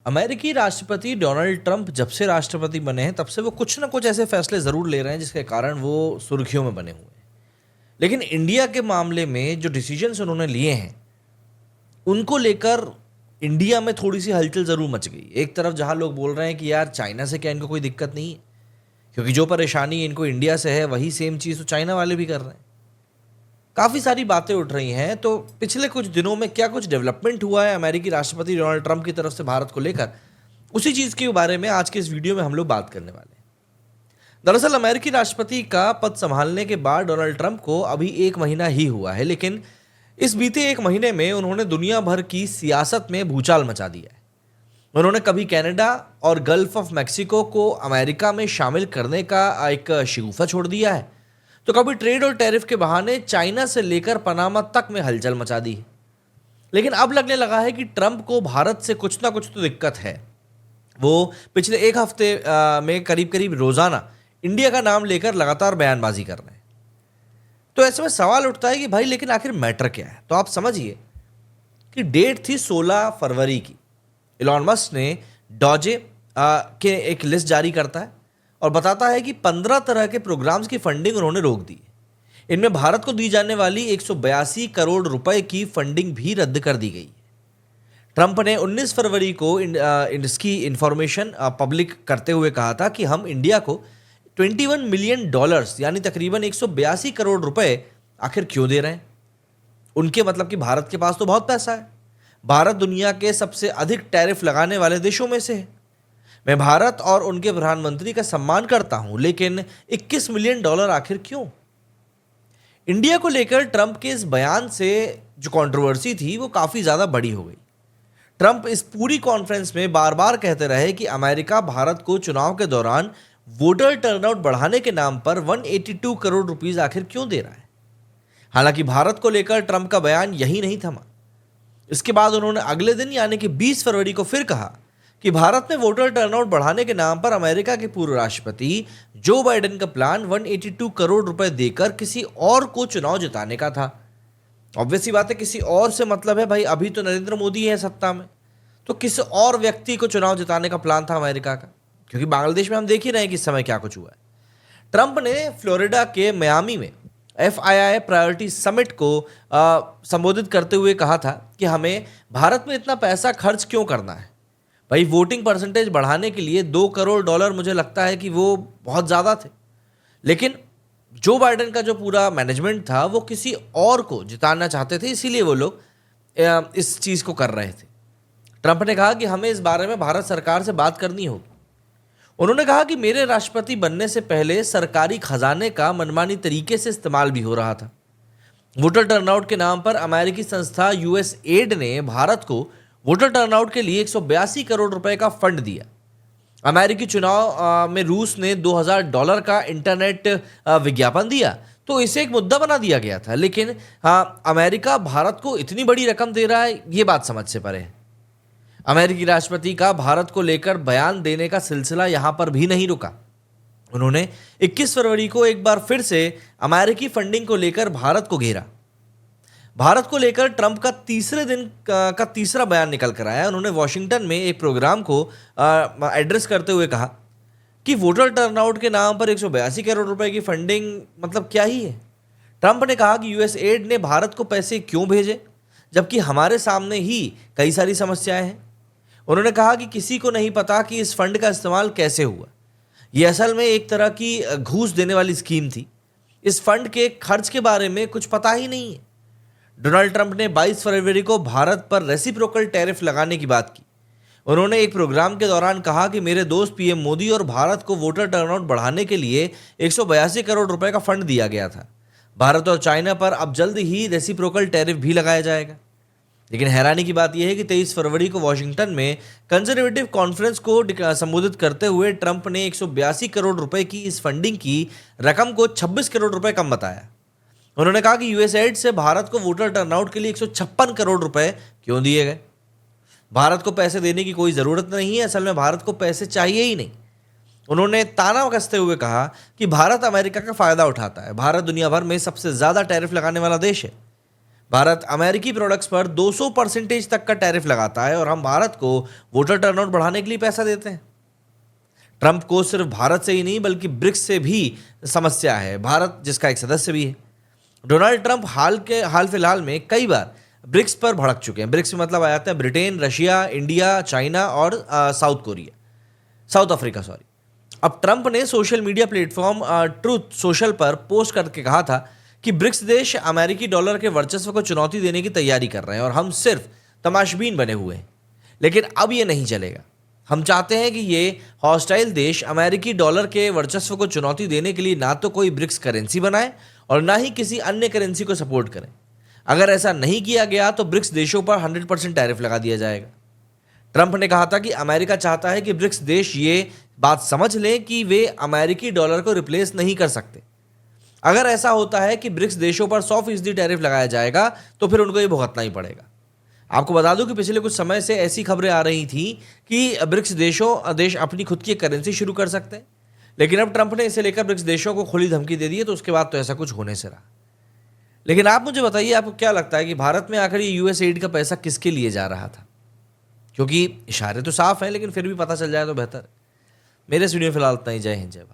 अमेरिकी राष्ट्रपति Donald Trump जब से राष्ट्रपति बने हैं तब से वो कुछ ना कुछ ऐसे फैसले ज़रूर ले रहे हैं जिसके कारण वो सुर्खियों में बने हुए हैं। लेकिन इंडिया के मामले में जो डिसीजंस उन्होंने लिए हैं उनको लेकर इंडिया में थोड़ी सी हलचल ज़रूर मच गई। एक तरफ जहां लोग बोल रहे हैं कि यार चाइना से क्या इनको कोई दिक्कत नहीं है, क्योंकि जो परेशानी इनको इंडिया से है वही सेम चीज़ तो चाइना वाले भी कर रहे हैं। काफ़ी सारी बातें उठ रही हैं। तो पिछले कुछ दिनों में क्या कुछ डेवलपमेंट हुआ है अमेरिकी राष्ट्रपति डोनाल्ड ट्रंप की तरफ से भारत को लेकर, उसी चीज़ के बारे में आज के इस वीडियो में हम लोग बात करने वाले हैं। दरअसल अमेरिकी राष्ट्रपति का पद संभालने के बाद डोनाल्ड ट्रंप को अभी 1 महीना ही हुआ है, लेकिन इस बीते 1 महीने में उन्होंने दुनिया भर की सियासत में भूचाल मचा दिया है। उन्होंने कभी कनाडा और गल्फ ऑफ मैक्सिको को अमेरिका में शामिल करने का एक शिगुफा छोड़ दिया है, तो कभी ट्रेड और टैरिफ के बहाने चाइना से लेकर पनामा तक में हलचल मचा दी है। लेकिन अब लगने लगा है कि ट्रंप को भारत से कुछ ना कुछ तो दिक्कत है। वो पिछले एक हफ्ते में करीब करीब रोजाना इंडिया का नाम लेकर लगातार बयानबाजी कर रहे हैं। तो ऐसे में सवाल उठता है कि भाई लेकिन आखिर मैटर क्या है। तो आप समझिए कि डेट थी 16 फरवरी की। इलॉन मस्क ने डॉजे के एक लिस्ट जारी करता है और बताता है कि 15 तरह के प्रोग्राम्स की फंडिंग उन्होंने रोक दी है। इनमें भारत को दी जाने वाली 182 करोड़ रुपए की फंडिंग भी रद्द कर दी गई। ट्रंप ने 19 फरवरी को इसकी इंफॉर्मेशन पब्लिक करते हुए कहा था कि हम इंडिया को $21 मिलियन यानी तकरीबन 182 करोड़ रुपए आखिर क्यों दे रहे हैं। उनके मतलब कि भारत के पास तो बहुत पैसा है। भारत दुनिया के सबसे अधिक टैरिफ लगाने वाले देशों में से है। मैं भारत और उनके प्रधानमंत्री का सम्मान करता हूं, लेकिन $21 मिलियन आखिर क्यों। इंडिया को लेकर ट्रंप के इस बयान से जो कंट्रोवर्सी थी वो काफी ज्यादा बड़ी हो गई। ट्रंप इस पूरी कॉन्फ्रेंस में बार बार कहते रहे कि अमेरिका भारत को चुनाव के दौरान वोटर टर्नआउट बढ़ाने के नाम पर 182 करोड़ रुपीस आखिर क्यों दे रहा है। हालांकि भारत को लेकर ट्रंप का बयान यही नहीं थमा। इसके बाद उन्होंने अगले दिन यानी कि 20 फरवरी को फिर कहा कि भारत में वोटर टर्नआउट बढ़ाने के नाम पर अमेरिका के पूर्व राष्ट्रपति जो बाइडेन का प्लान 182 करोड़ रुपए देकर किसी और को चुनाव जिताने का था। ऑब्वियस सी बात है, किसी और से मतलब है भाई अभी तो नरेंद्र मोदी है सत्ता में, तो किसी और व्यक्ति को चुनाव जिताने का प्लान था अमेरिका का, क्योंकि बांग्लादेश में हम देख ही रहे हैं कि इस समय क्या कुछ हुआ है। ट्रंप ने फ्लोरिडा के मियामी में FII प्रायोरिटी समिट को संबोधित करते हुए कहा था कि हमें भारत में इतना पैसा खर्च क्यों करना है। भाई वोटिंग परसेंटेज बढ़ाने के लिए $2 करोड़ मुझे लगता है कि वो बहुत ज़्यादा थे, लेकिन जो बाइडेन का जो पूरा मैनेजमेंट था वो किसी और को जिताना चाहते थे, इसीलिए वो लोग इस चीज़ को कर रहे थे। ट्रंप ने कहा कि हमें इस बारे में भारत सरकार से बात करनी होगी। उन्होंने कहा कि मेरे राष्ट्रपति बनने से पहले सरकारी खजाने का मनमानी तरीके से इस्तेमाल भी हो रहा था। वोटर टर्नआउट के नाम पर अमेरिकी संस्था USAID ने भारत को वोटर टर्नआउट के लिए 182 करोड़ रुपए का फंड दिया। अमेरिकी चुनाव में रूस ने $2000 का इंटरनेट विज्ञापन दिया, तो इसे एक मुद्दा बना दिया गया था। लेकिन अमेरिका भारत को इतनी बड़ी रकम दे रहा है, ये बात समझ से परे है। अमेरिकी राष्ट्रपति का भारत को लेकर बयान देने का सिलसिला यहां पर भी नहीं रुका। उन्होंने 21 फरवरी को एक बार फिर से अमेरिकी फंडिंग को लेकर भारत को घेरा। भारत को लेकर ट्रंप का तीसरे दिन का तीसरा बयान निकल कर आया। उन्होंने वॉशिंगटन में एक प्रोग्राम को एड्रेस करते हुए कहा कि वोटर टर्नआउट के नाम पर 182 करोड़ रुपए की फंडिंग मतलब क्या ही है। ट्रंप ने कहा कि USAID ने भारत को पैसे क्यों भेजे जबकि हमारे सामने ही कई सारी समस्याएं हैं। उन्होंने कहा कि किसी को नहीं पता कि इस फंड का इस्तेमाल कैसे हुआ। यह असल में एक तरह की घूस देने वाली स्कीम थी। इस फंड के खर्च के बारे में कुछ पता ही नहीं है। डोनाल्ड ट्रंप ने 22 फरवरी को भारत पर रेसिप्रोकल टैरिफ लगाने की बात की। उन्होंने एक प्रोग्राम के दौरान कहा कि मेरे दोस्त PM मोदी और भारत को वोटर टर्नआउट बढ़ाने के लिए 182 करोड़ रुपए का फंड दिया गया था। भारत और चाइना पर अब जल्द ही रेसिप्रोकल टैरिफ भी लगाया जाएगा। लेकिन हैरानी की बात यह है कि 23 फरवरी को वॉशिंगटन में कंजर्वेटिव कॉन्फ्रेंस को संबोधित करते हुए ट्रंप ने 182 करोड़ रुपए की इस फंडिंग की रकम को 26 करोड़ रुपए कम बताया। उन्होंने कहा कि USAID से भारत को वोटर टर्नआउट के लिए 156 करोड़ रुपए क्यों दिए गए। भारत को पैसे देने की कोई ज़रूरत नहीं है, असल में भारत को पैसे चाहिए ही नहीं। उन्होंने ताना कसते हुए कहा कि भारत अमेरिका का फ़ायदा उठाता है। भारत दुनिया भर में सबसे ज़्यादा टैरिफ लगाने वाला देश है। भारत अमेरिकी प्रोडक्ट्स पर 200% तक का टैरिफ लगाता है और हम भारत को वोटर टर्नआउट बढ़ाने के लिए पैसा देते हैं। ट्रंप को सिर्फ भारत से ही नहीं बल्कि ब्रिक्स से भी समस्या है, भारत जिसका एक सदस्य भी है। डोनाल्ड ट्रंप हाल फिलहाल में कई बार ब्रिक्स पर भड़क चुके हैं। ब्रिक्स में मतलब आ जाते हैं ब्रिटेन, रशिया, इंडिया, चाइना और साउथ अफ्रीका सॉरी। अब ट्रंप ने social media platform truth social पर पोस्ट करके कहा था कि ब्रिक्स देश अमेरिकी डॉलर के वर्चस्व को चुनौती देने की तैयारी कर रहे हैं और हम सिर्फ तमाशबीन बने हुए हैं। लेकिन अब ये नहीं चलेगा। हम चाहते हैं कि ये हॉस्टाइल देश अमेरिकी डॉलर के वर्चस्व को चुनौती देने के लिए ना तो कोई ब्रिक्स करेंसी बनाए और ना ही किसी अन्य करेंसी को सपोर्ट करें। अगर ऐसा नहीं किया गया तो ब्रिक्स देशों पर 100% टैरिफ लगा दिया जाएगा। ट्रंप ने कहा था कि अमेरिका चाहता है कि ब्रिक्स देश ये बात समझ लें कि वे अमेरिकी डॉलर को रिप्लेस नहीं कर सकते। अगर ऐसा होता है कि ब्रिक्स देशों पर 100% टैरिफ लगाया जाएगा तो फिर उनको ये भुगतना ही पड़ेगा। आपको बता दूं कि पिछले कुछ समय से ऐसी खबरें आ रही थी कि ब्रिक्स देश अपनी खुद की करेंसी शुरू कर सकते हैं, लेकिन अब ट्रंप ने इसे लेकर ब्रिक्स देशों को खुली धमकी दे दी है, तो उसके बाद तो ऐसा कुछ होने से रहा। लेकिन आप मुझे बताइए, आपको क्या लगता है कि भारत में आखिर ये यूएस एड का पैसा किसके लिए जा रहा था? क्योंकि इशारे तो साफ हैं, लेकिन फिर भी पता चल जाए तो बेहतर है। मेरे इस वीडियो में फिलहाल इतना ही। जय हिंद, जय भारत।